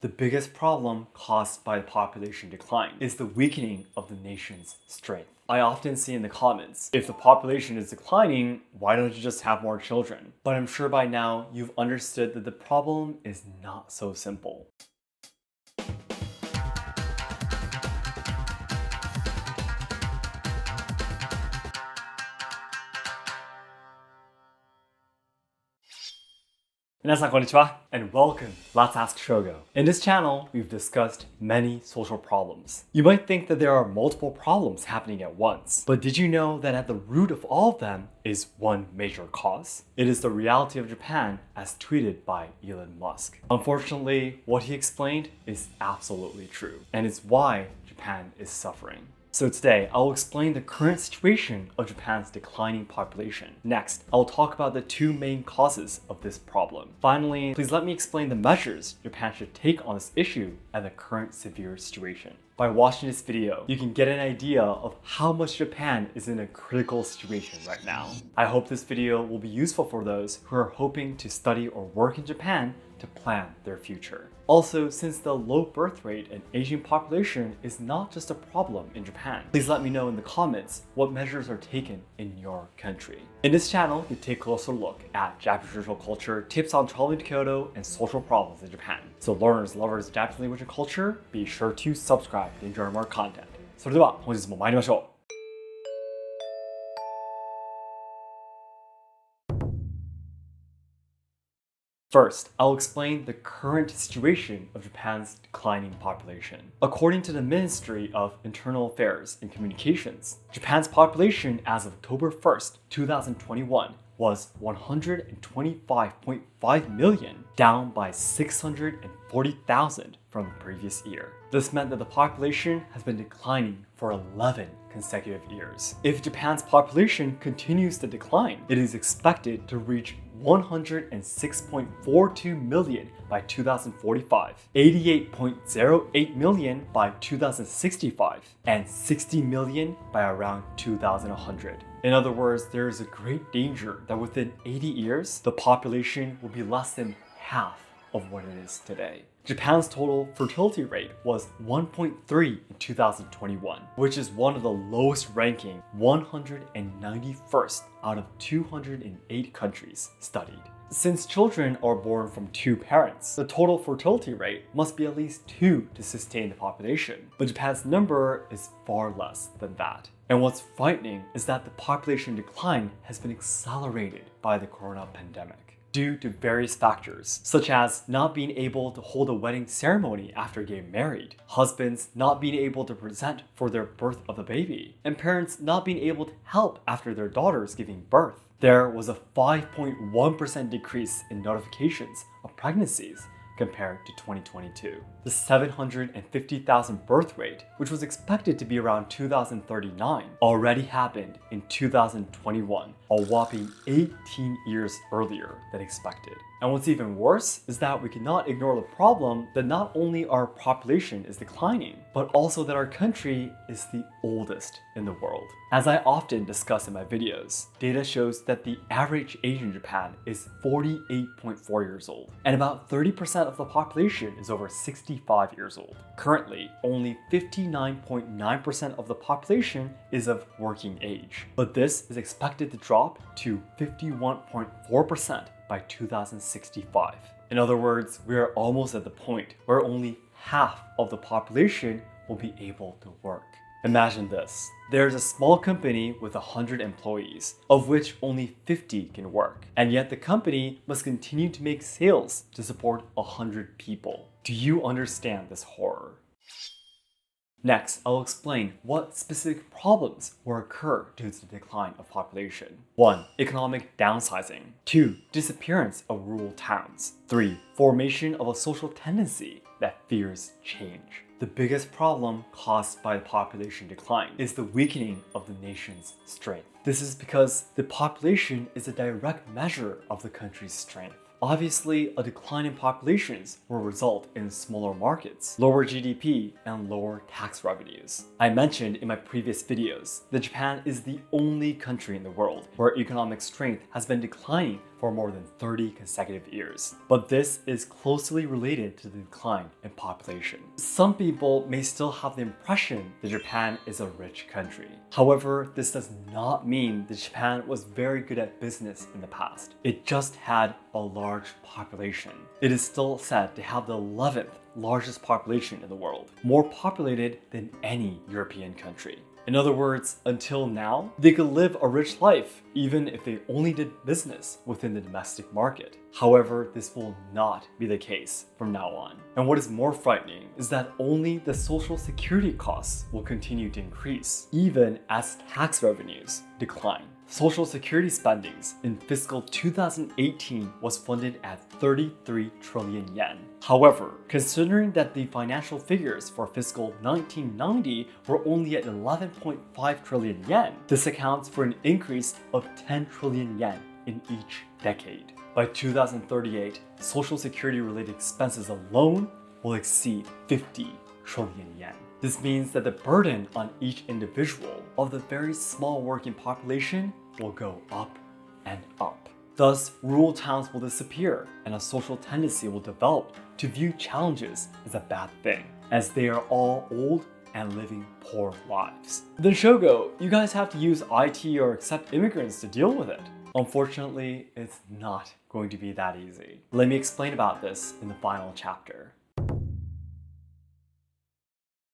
The biggest problem caused by the population decline is the weakening of the nation's strength. I often see in the comments, if the population is declining, why don't you just have more children? But I'm sure by now you've understood that the problem is not so simple. Minasan konnichiwa, and welcome. Let's Ask Shogo. In this channel, we've discussed many social problems. You might think that there are multiple problems happening at once, but did you know that at the root of all of them is one major cause? It is the reality of Japan as tweeted by Elon Musk. Unfortunately, what he explained is absolutely true, and it's why Japan is suffering. So today, I'll explain the current situation of Japan's declining population. Next, I'll talk about the two main causes of this problem. Finally, please let me explain the measures Japan should take on this issue and the current severe situation. By watching this video, you can get an idea of how much Japan is in a critical situation right now. I hope this video will be useful for those who are hoping to study or work in Japan to plan their future. Also, since the low birth rate and aging population is not just a problem in Japan, please let me know in the comments what measures are taken in your country. In this channel, we take a closer look at Japanese traditional culture, tips on traveling to Kyoto, and social problems in Japan. So learners, lovers of Japanese language and culture, be sure to subscribe to enjoy more content. それでは本日も参りましょう。First, I'll explain the current situation of Japan's declining population. According to the Ministry of Internal Affairs and Communications, Japan's population as of October 1st, 2021 was 125.5 million, down by 640,000 from the previous year. This meant that the population has been declining for 11 consecutive years. If Japan's population continues to decline, it is expected to reach 106.42 million by 2045, 88.08 million by 2065, and 60 million by around 2100. In other words, there is a great danger that within 80 years, the population will be less than half of what it is today. Japan's total fertility rate was 1.3 in 2021, which is one of the lowest ranking 191st out of 208 countries studied. Since children are born from two parents, the total fertility rate must be at least 2 to sustain the population. But Japan's number is far less than that. And what's frightening is that the population decline has been accelerated by the corona pandemic due to various factors, such as not being able to hold a wedding ceremony after getting married, husbands not being able to present for their birth of the baby, and parents not being able to help after their daughters giving birth. There was a 5.1% decrease in notifications of pregnancies compared to 2022. The 750,000 birth rate, which was expected to be around 2039, already happened in 2021, a whopping 18 years earlier than expected. And what's even worse is that we cannot ignore the problem that not only our population is declining, but also that our country is the oldest in the world. As I often discuss in my videos, data shows that the average age in Japan is 48.4 years old, and about 30% of the population is over 65 years old. Currently, only 59.9% of the population is of working age, but this is expected to drop to 51.4% by 2065. In other words, we are almost at the point where only half of the population will be able to work. Imagine this. There's a small company with 100 employees, of which only 50 can work, and yet the company must continue to make sales to support 100 people. Do you understand this horror? Next, I'll explain what specific problems will occur due to the decline of population. 1. Economic downsizing. 2. Disappearance of rural towns. 3. Formation of a social tendency that fears change. The biggest problem caused by the population decline is the weakening of the nation's strength. This is because the population is a direct measure of the country's strength. Obviously, a decline in populations will result in smaller markets, lower GDP, and lower tax revenues. I mentioned in my previous videos that Japan is the only country in the world where economic strength has been declining for more than 30 consecutive years. But this is closely related to the decline in population. Some people may still have the impression that Japan is a rich country. However, this does not mean that Japan was very good at business in the past. It just had a large population. It is still said to have the 11th largest population in the world, more populated than any European country. In other words, until now, they could live a rich life even if they only did business within the domestic market. However, this will not be the case from now on. And what is more frightening is that only the social security costs will continue to increase, even as tax revenues decline. Social security spendings in fiscal 2018 was funded at 33 trillion yen. However, considering that the financial figures for fiscal 1990 were only at 11.5 trillion yen, this accounts for an increase of 10 trillion yen in each decade. By 2038, social security related expenses alone will exceed 50 trillion yen. This means that the burden on each individual of the very small working population will go up and up. Thus, rural towns will disappear and a social tendency will develop to view challenges as a bad thing, as they are all old and living poor lives. Then Shogo, you guys have to use IT or accept immigrants to deal with it. Unfortunately, it's not going to be that easy. Let me explain about this in the final chapter.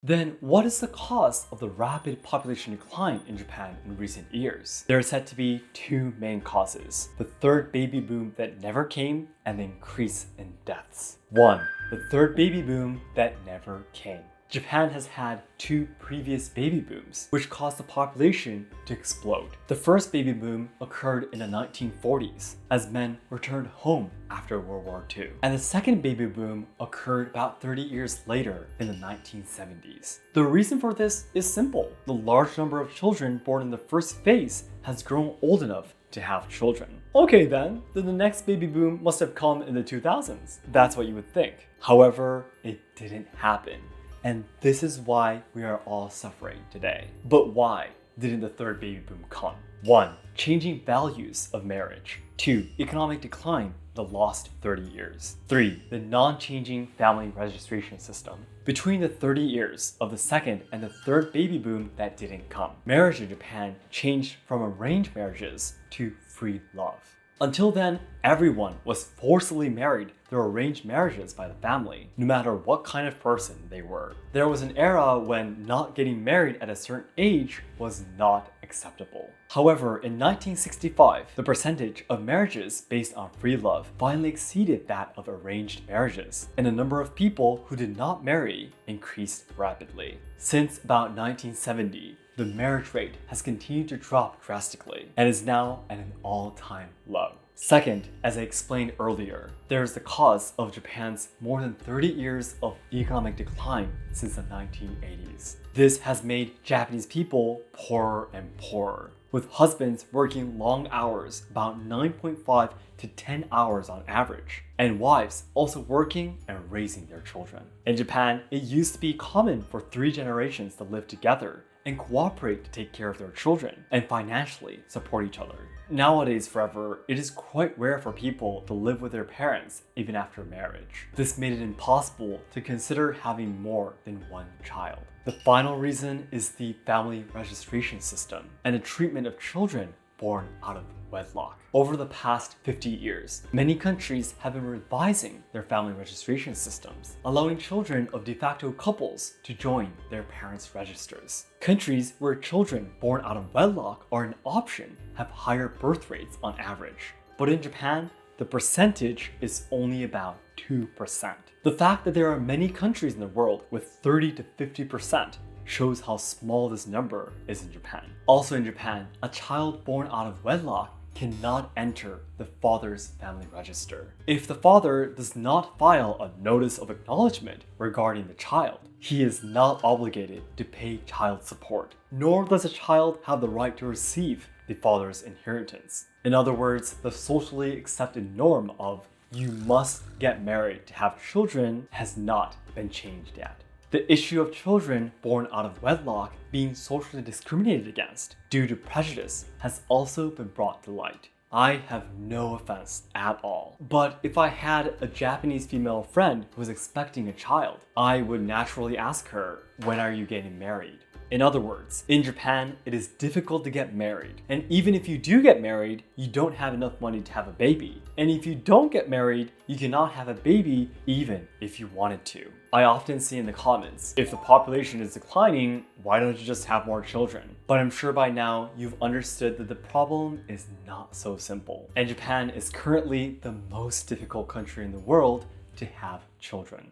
Then what is the cause of the rapid population decline in Japan in recent years? There are said to be two main causes: the third baby boom that never came and the increase in deaths. 1. The third baby boom that never came. Japan has had two previous baby booms, which caused the population to explode. The first baby boom occurred in the 1940s, as men returned home after World War II. And the second baby boom occurred about 30 years later in the 1970s. The reason for this is simple. The large number of children born in the first phase has grown old enough to have children. Okay then the next baby boom must have come in the 2000s. That's what you would think. However, it didn't happen. And this is why we are all suffering today. But why didn't the third baby boom come? 1. Changing values of marriage. 2. Economic decline the lost 30 years. 3. The non-changing family registration system. Between the 30 years of the second and the third baby boom that didn't come, marriage in Japan changed from arranged marriages to free love. Until then, everyone was forcibly married through arranged marriages by the family, no matter what kind of person they were. There was an era when not getting married at a certain age was not acceptable. However, in 1965, the percentage of marriages based on free love finally exceeded that of arranged marriages, and the number of people who did not marry increased rapidly. Since about 1970, the marriage rate has continued to drop drastically and is now at an all-time low. Second, as I explained earlier, there is the cause of Japan's more than 30 years of economic decline since the 1980s. This has made Japanese people poorer and poorer, with husbands working long hours, about 9.5 to 10 hours on average, and wives also working and raising their children. In Japan, it used to be common for 3 generations to live together and cooperate to take care of their children and financially support each other. Nowadays, however, it is quite rare for people to live with their parents even after marriage. This made it impossible to consider having more than one child. The final reason is the family registration system and the treatment of children born out of wedlock. Over the past 50 years, many countries have been revising their family registration systems, allowing children of de facto couples to join their parents' registers. Countries where children born out of wedlock are an option have higher birth rates on average. But in Japan, the percentage is only about 2%. The fact that there are many countries in the world with 30 to 50% shows how small this number is in Japan. Also in Japan, a child born out of wedlock cannot enter the father's family register. If the father does not file a notice of acknowledgement regarding the child, he is not obligated to pay child support, nor does a child have the right to receive the father's inheritance. In other words, the socially accepted norm of you must get married to have children has not been changed yet. The issue of children born out of wedlock being socially discriminated against due to prejudice has also been brought to light. I have no offense at all. But if I had a Japanese female friend who was expecting a child, I would naturally ask her, when are you getting married? In other words, in Japan, it is difficult to get married. And even if you do get married, you don't have enough money to have a baby. And if you don't get married, you cannot have a baby even if you wanted to. I often see in the comments, if the population is declining, why don't you just have more children? But I'm sure by now you've understood that the problem is not so simple. And Japan is currently the most difficult country in the world to have children.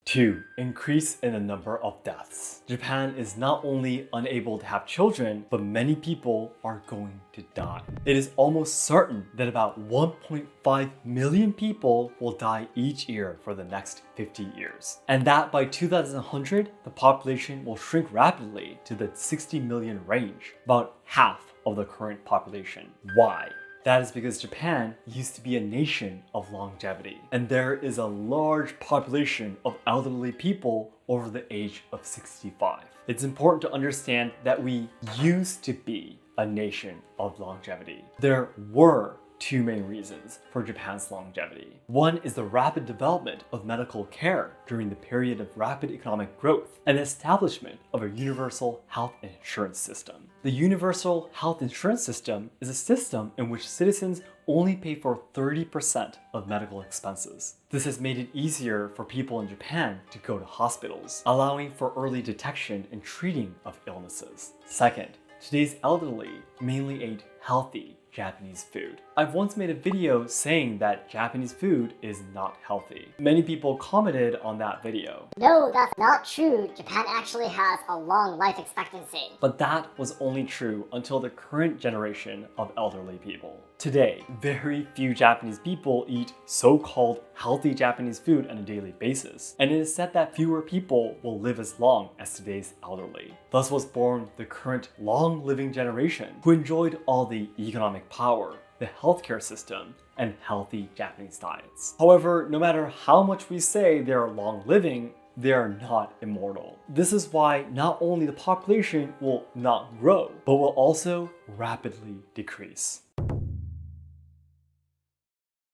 2. Increase in the number of deaths. Japan is not only unable to have children, but many people are going to die. It is almost certain that about 1.5 million people will die each year for the next 50 years. And that by 2100, the population will shrink rapidly to the 60 million range, about half of the current population. Why? That is because Japan used to be a nation of longevity, and there is a large population of elderly people over the age of 65. It's important to understand that we used to be a nation of longevity. There were two main reasons for Japan's longevity. One is the rapid development of medical care during the period of rapid economic growth and establishment of a universal health insurance system. The universal health insurance system is a system in which citizens only pay for 30% of medical expenses. This has made it easier for people in Japan to go to hospitals, allowing for early detection and treating of illnesses. Second, today's elderly mainly ate healthy Japanese food. I've once made a video saying that Japanese food is not healthy. Many people commented on that video. No, that's not true. Japan actually has a long life expectancy. But that was only true until the current generation of elderly people. Today, very few Japanese people eat so-called healthy Japanese food on a daily basis, and it is said that fewer people will live as long as today's elderly. Thus was born the current long-living generation who enjoyed all the economic power, the healthcare system, and healthy Japanese diets. However, no matter how much we say they are long-living, they are not immortal. This is why not only the population will not grow, but will also rapidly decrease.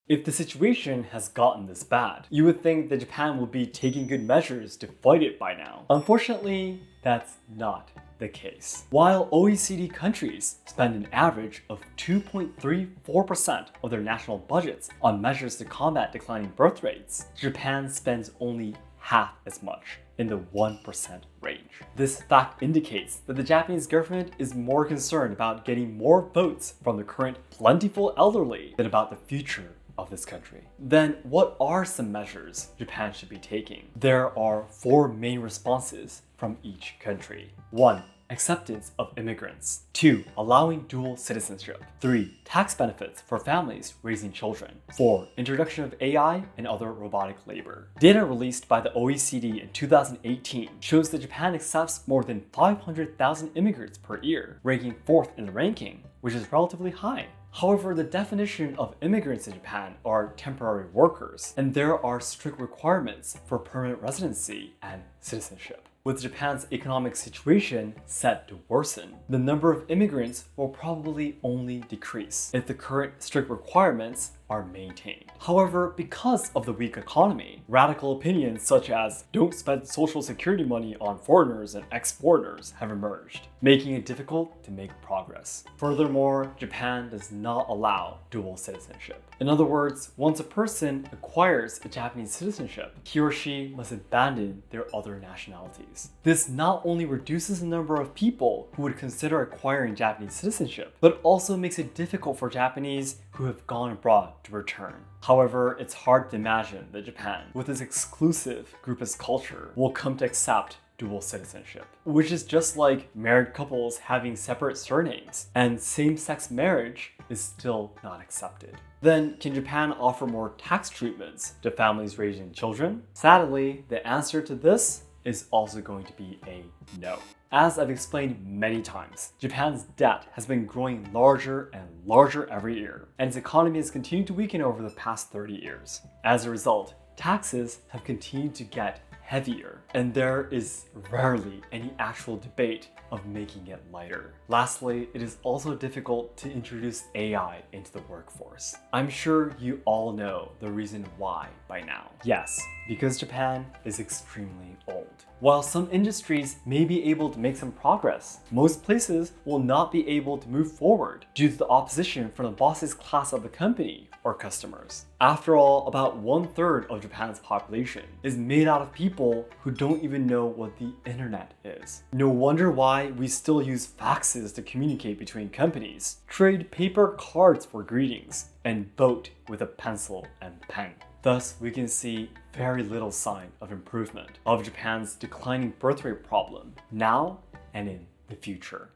If the situation has gotten this bad, you would think that Japan would be taking good measures to fight it by now. Unfortunately, that's not the case. While OECD countries spend an average of 2.34% of their national budgets on measures to combat declining birth rates, Japan spends only half as much, in the 1% range. This fact indicates that the Japanese government is more concerned about getting more votes from the current plentiful elderly than about the future of this country. Then what are some measures Japan should be taking? There are 4 main responses from each country. 1. Acceptance of immigrants. 2. Allowing dual citizenship. 3. Tax benefits for families raising children. 4. Introduction of AI and other robotic labor. Data released by the OECD in 2018 shows that Japan accepts more than 500,000 immigrants per year, ranking 4th in the ranking, which is relatively high. However, the definition of immigrants in Japan are temporary workers, and there are strict requirements for permanent residency and citizenship. With Japan's economic situation set to worsen, the number of immigrants will probably only decrease if the current strict requirements are maintained. However, because of the weak economy, radical opinions such as don't spend social security money on foreigners and ex-foreigners have emerged, making it difficult to make progress. Furthermore, Japan does not allow dual citizenship. In other words, once a person acquires a Japanese citizenship, he or she must abandon their other nationalities. This not only reduces the number of people who would consider acquiring Japanese citizenship, but also makes it difficult for Japanese who have gone abroad to return. However, it's hard to imagine that Japan, with its exclusive groupist culture, will come to accept dual citizenship, which is just like married couples having separate surnames, and same-sex marriage is still not accepted. Then, can Japan offer more tax treatments to families raising children? Sadly, the answer to this is also going to be a no. As I've explained many times, Japan's debt has been growing larger and larger every year, and its economy has continued to weaken over the past 30 years. As a result, taxes have continued to get heavier, and there is rarely any actual debate of making it lighter. Lastly, it is also difficult to introduce AI into the workforce. I'm sure you all know the reason why by now. Yes, because Japan is extremely old. While some industries may be able to make some progress, most places will not be able to move forward due to the opposition from the boss's class of the company or customers. After all, about 1/3 of Japan's population is made out of people who don't even know what the internet is. No wonder why we still use faxes to communicate between companies, trade paper cards for greetings, and vote with a pencil and pen. Thus, we can see very little sign of improvement of Japan's declining birth rate problem now and in the future.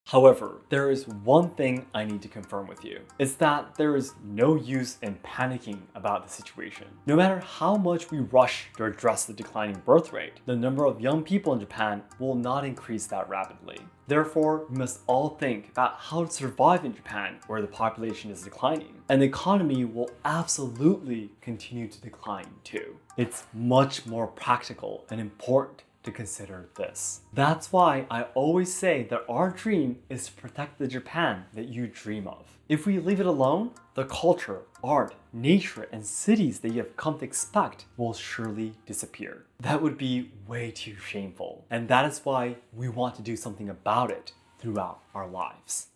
However, there is one thing I need to confirm with you. It's that there is no use in panicking about the situation. No matter how much we rush to address the declining birth rate, the number of young people in Japan will not increase that rapidly. Therefore, we must all think about how to survive in Japan where the population is declining, and the economy will absolutely continue to decline too. It's much more practical and important to consider this. That's why I always say that our dream is to protect the Japan that you dream of. If we leave it alone, the culture, art, nature, and cities that you have come to expect will surely disappear. That would be way too shameful. And that is why we want to do something about it throughout our lives.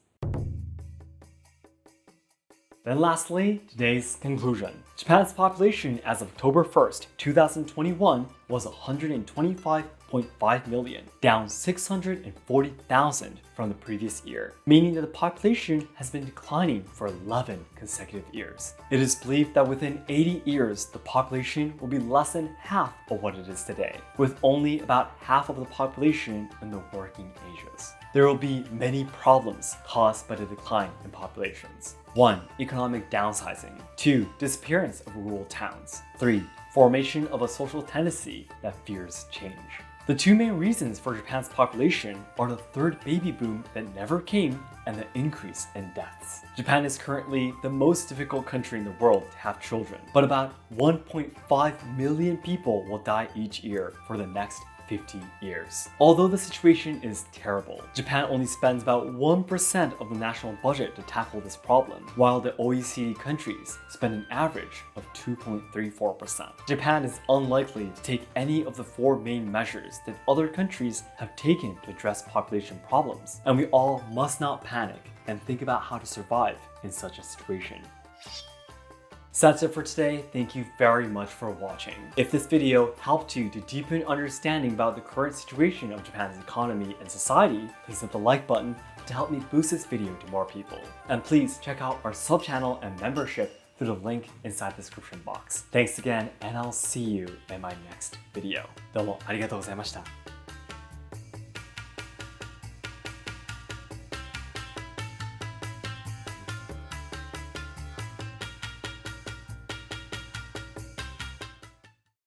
Then lastly, today's conclusion. Japan's population as of October 1st, 2021 was 125.5 million, down 640,000 from the previous year, meaning that the population has been declining for 11 consecutive years. It is believed that within 80 years, the population will be less than half of what it is today, with only about half of the population in the working ages. There will be many problems caused by the decline in populations. 1. Economic downsizing. 2. Disappearance of rural towns. 3. Formation of a social tendency that fears change. The two main reasons for Japan's population are the third baby boom that never came and the increase in deaths. Japan is currently the most difficult country in the world to have children, but about 1.5 million people will die each year for the next 50 years. Although the situation is terrible, Japan only spends about 1% of the national budget to tackle this problem, while the OECD countries spend an average of 2.34%. Japan is unlikely to take any of the 4 main measures that other countries have taken to address population problems, and we all must not panic and think about how to survive in such a situation. So that's it for today. Thank you very much for watching. If this video helped you to deepen understanding about the current situation of Japan's economy and society, please hit the like button to help me boost this video to more people. And please check out our sub-channel and membership through the link inside the description box. Thanks again, and I'll see you in my next video. どうもありがとうございました。